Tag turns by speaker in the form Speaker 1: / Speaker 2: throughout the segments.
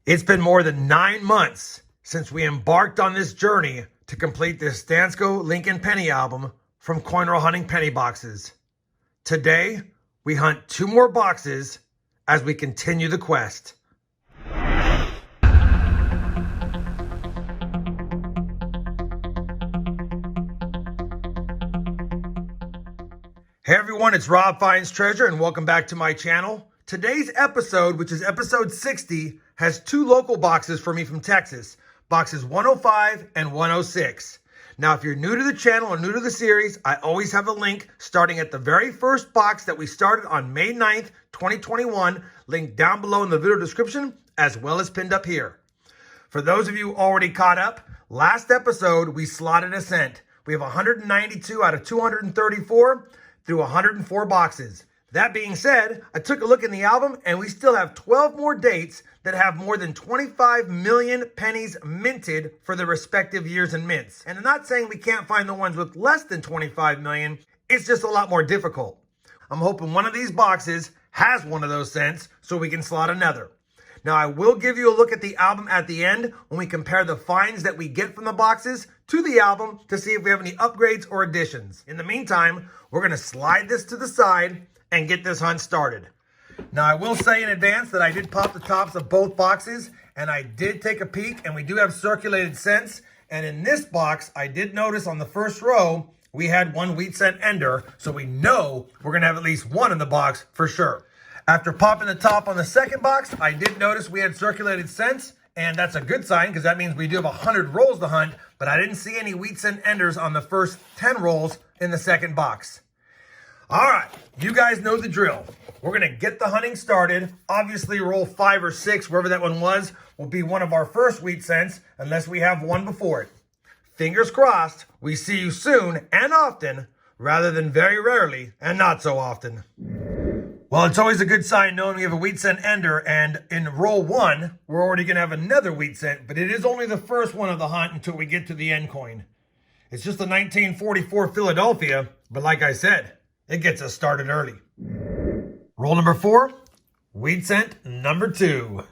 Speaker 1: It's been more than 9 months since we embarked on this journey to complete this Dansco Lincoln Penny album from Coin Roll Hunting Penny Boxes. Today, we hunt 2 more boxes as we continue the quest. Hey everyone, it's RobFindsTreasure and welcome back to my channel. Today's episode, which is episode 60, has 2 local boxes for me from Texas, boxes 105 and 106. Now, if you're new to the channel or new to the series, I always have a link starting at the very first box that we started on May 9th, 2021, linked down below in the video description, as well as pinned up here. For those of you already caught up, last episode, we slotted a scent. We have 192 out of 234 through 104 boxes. That being said, I took a look in the album and we still have 12 more dates that have more than 25 million pennies minted for the respective years and mints. And I'm not saying we can't find the ones with less than 25 million, it's just a lot more difficult. I'm hoping one of these boxes has one of those cents so we can slot another. Now, I will give you a look at the album at the end when we compare the finds that we get from the boxes to the album to see if we have any upgrades or additions. In the meantime, we're going to slide this to the side and get this hunt started. Now, I will say in advance that I did pop the tops of both boxes and I did take a peek, and we do have circulated scents. And in this box, I did notice on the first row, we had 1 wheat scent ender, so we know we're going to have at least 1 in the box for sure. After popping the top on the second box, I did notice we had circulated scents, and that's a good sign because that means we do have 100 rolls to hunt, but I didn't see any wheat scent enders on the first 10 rolls in the second box. All right, you guys know the drill. We're going to get the hunting started. Obviously, roll 5 or 6, wherever that one was, will be one of our first wheat scents unless we have one before it. Fingers crossed, we see you soon and often rather than very rarely and not so often. Well, it's always a good sign knowing we have a wheat scent ender, and in roll 1, we're already going to have another wheat scent, but it is only the first one of the hunt until we get to the end coin. It's just a 1944 Philadelphia, but like I said, it gets us started early. Roll number 4, wheat scent number 2.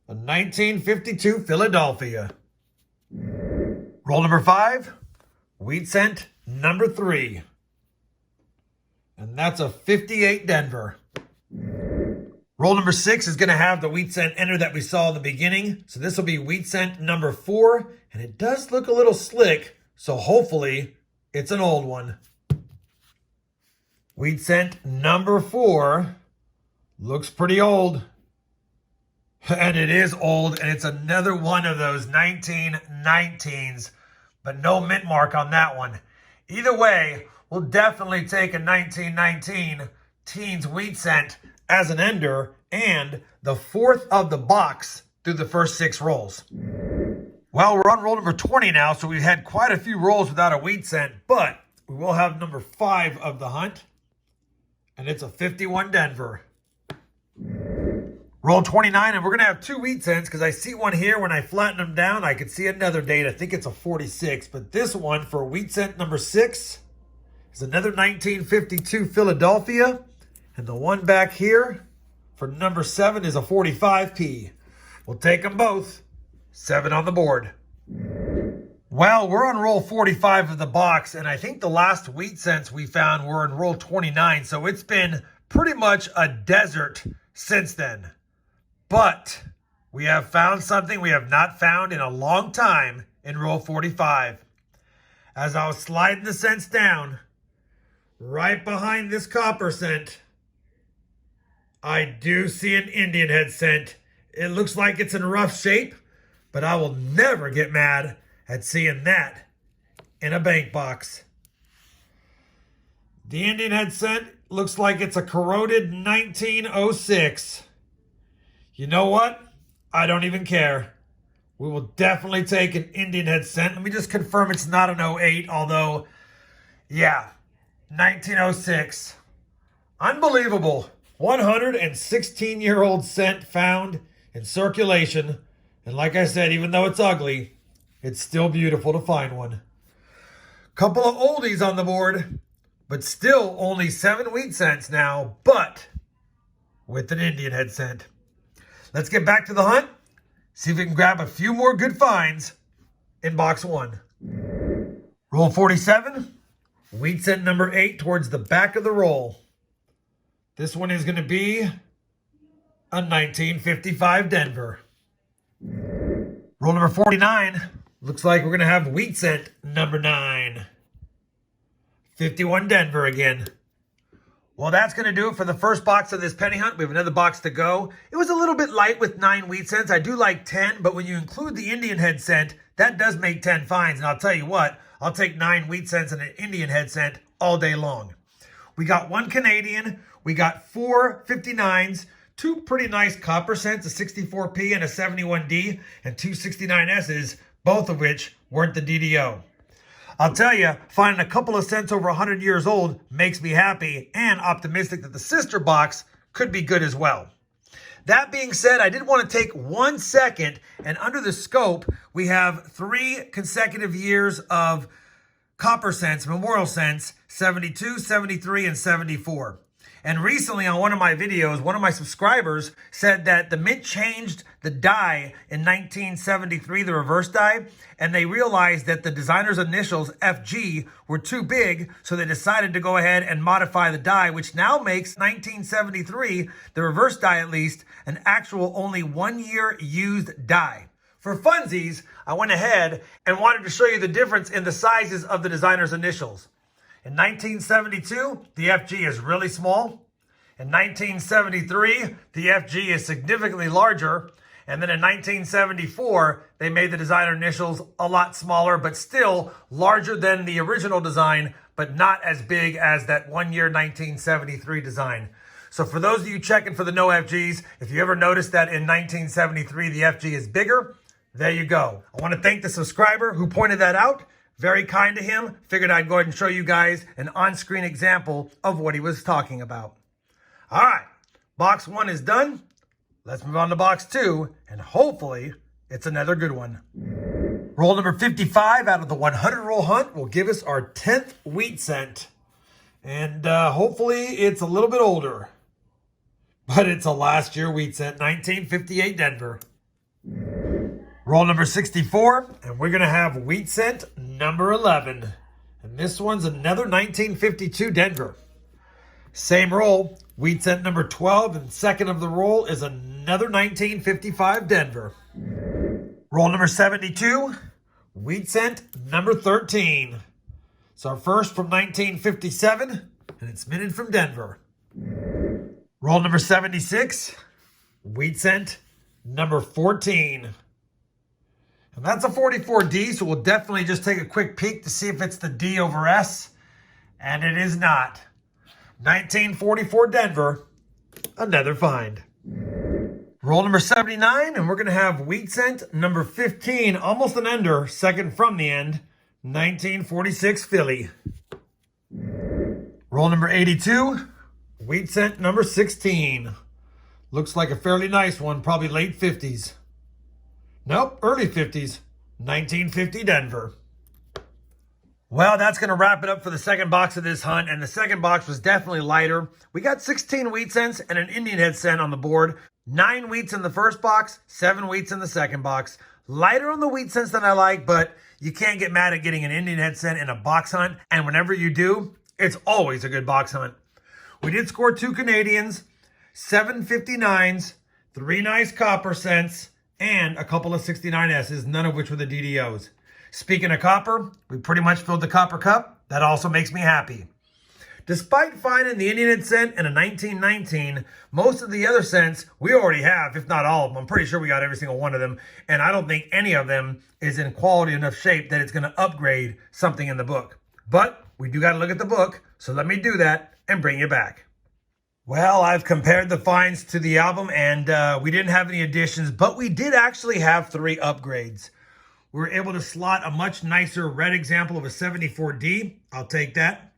Speaker 1: A 1952 Philadelphia. Roll number 5, wheat scent number 3. And that's a 58 Denver. Roll number 6 is going to have the wheat scent ender that we saw in the beginning. So this will be wheat scent number 4. And it does look a little slick, so hopefully it's an old one. Wheat scent number 4 looks pretty old. And it is old, and it's another one of those 1919s, but no mint mark on that one. Either way, we'll definitely take a 1919 teens wheat scent as an ender and the 4th of the box through the first 6 rolls. Well, we're on roll number 20 now, so we've had quite a few rolls without a wheat scent, but we will have number 5 of the hunt, and it's a 51 Denver. Roll 29, and we're going to have 2 wheat scents because I see one here. When I flatten them down, I could see another date. I think it's a 46, but this one for wheat scent number 6 is another 1952 Philadelphia, and the one back here for number 7 is a 45P. We'll take them both. 7 on the board. Well, we're on roll 45 of the box, and I think the last wheat scents we found were in roll 29, so it's been pretty much a desert since then. But we have found something we have not found in a long time in roll 45. As I was sliding the scents down, right behind this copper scent, I do see an Indian head scent. It looks like it's in rough shape, but I will never get mad at seeing that in a bank box. The Indian head scent looks like it's a corroded 1906. You know what? I don't even care. We will definitely take an Indian head scent. Let me just confirm it's not an 08, although, yeah, 1906. Unbelievable. 116-year-old scent found in circulation. And like I said, even though it's ugly, it's still beautiful to find one. Couple of oldies on the board, but still only 7 wheat cents now, but with an Indian head scent. Let's get back to the hunt. See if we can grab a few more good finds in box 1. Roll 47. Wheat cent number 8 towards the back of the roll. This one is going to be a 1955 Denver. Roll number 49. Looks like we're going to have wheat cent number 9. 51 Denver again. Well, that's going to do it for the first box of this penny hunt. We have another box to go. It was a little bit light with 9 wheat cents. I do like 10, but when you include the Indian head cent, that does make 10 finds. And I'll tell you what, I'll take 9 wheat cents and an Indian head cent all day long. We got 1 Canadian. We got 4 59s, 2 pretty nice copper cents, a 64p and a 71D, and 2 69Ss, both of which weren't the DDO. I'll tell you, finding a couple of cents over 100 years old makes me happy and optimistic that the sister box could be good as well. That being said, I did want to take 1 second, and under the scope, we have 3 consecutive years of copper cents, memorial cents, 72, 73, and 74. And recently on one of my videos, one of my subscribers said that the mint changed the die in 1973, the reverse die, and they realized that the designer's initials, FG, were too big, so they decided to go ahead and modify the die, which now makes 1973, the reverse die at least, an actual only 1-year used die. For funsies, I went ahead and wanted to show you the difference in the sizes of the designer's initials. In 1972, the FG is really small. In 1973, the FG is significantly larger. And then in 1974, they made the designer initials a lot smaller, but still larger than the original design, but not as big as that 1-year 1973 design. So for those of you checking for the no FGs, if you ever noticed that in 1973, the FG is bigger, there you go. I want to thank the subscriber who pointed that out. Very kind to him. Figured I'd go ahead and show you guys an on-screen example of what he was talking about. All right, box 1 is done. Let's move on to box 2, and hopefully it's another good one. Roll number 55 out of the 100 roll hunt will give us our 10th wheat cent. And hopefully it's a little bit older. But it's a last year wheat cent, 1958 Denver. Roll number 64, and we're going to have wheat cent number 11. And this one's another 1952 Denver. Same roll, wheat cent number 12, and second of the roll is another 1955 Denver. Roll number 72, wheat cent number 13. It's our first from 1957, and it's minted from Denver. Roll number 76, wheat cent number 14. And that's a 44D, so we'll definitely just take a quick peek to see if it's the D over S. And it is not. 1944 Denver, another find. Roll number 79, and we're going to have wheat cent number 15, almost an under, second from the end, 1946 Philly. Roll number 82, wheat cent number 16. Looks like a fairly nice one, probably late 50s. Nope, early 50s, 1950 Denver. Well, that's going to wrap it up for the second box of this hunt, and the second box was definitely lighter. We got 16 wheat cents and an Indian head cent on the board. 9 wheats in the first box, 7 wheats in the second box. Lighter on the wheat cents than I like, but you can't get mad at getting an Indian head cent in a box hunt, and whenever you do, it's always a good box hunt. We did score 2 Canadians, 7 59s, 3 nice copper cents, and a couple of 69Ss, none of which were the DDOs. Speaking of copper, we pretty much filled the copper cup. That also makes me happy. Despite finding the Indian head cent in a 1919, most of the other cents we already have, if not all of them. I'm pretty sure we got every single one of them, and I don't think any of them is in quality enough shape that it's going to upgrade something in the book. But we do got to look at the book, so let me do that and bring you back. Well, I've compared the finds to the album, and we didn't have any additions, but we did actually have 3 upgrades. We were able to slot a much nicer red example of a 74D. I'll take that.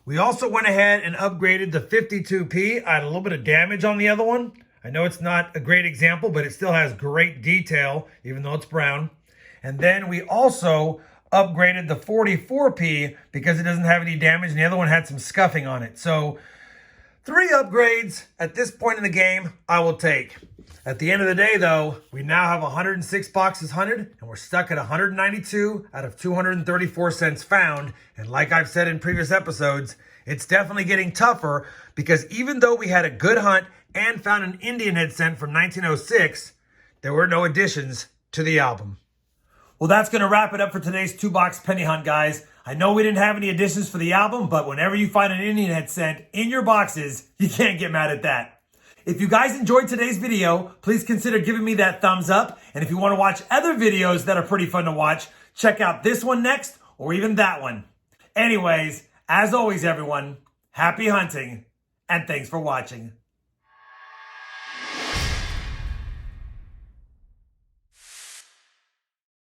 Speaker 1: We also went ahead and upgraded the 52P. I had a little bit of damage on the other one. I know it's not a great example, but it still has great detail, even though it's brown. And then we also upgraded the 44P because it doesn't have any damage, and the other one had some scuffing on it. So 3 upgrades at this point in the game I will take. At the end of the day, though, we now have 106 boxes hunted, and we're stuck at 192 out of 234 cents found. And like I've said in previous episodes, it's definitely getting tougher because even though we had a good hunt and found an Indian head cent from 1906, there were no additions to the album. Well, that's going to wrap it up for today's 2-box penny hunt, guys. I know we didn't have any additions for the album, but whenever you find an Indian head cent in your boxes, you can't get mad at that. If you guys enjoyed today's video, please consider giving me that thumbs up. And if you want to watch other videos that are pretty fun to watch, check out this one next or even that one. Anyways, as always, everyone, happy hunting and thanks for watching.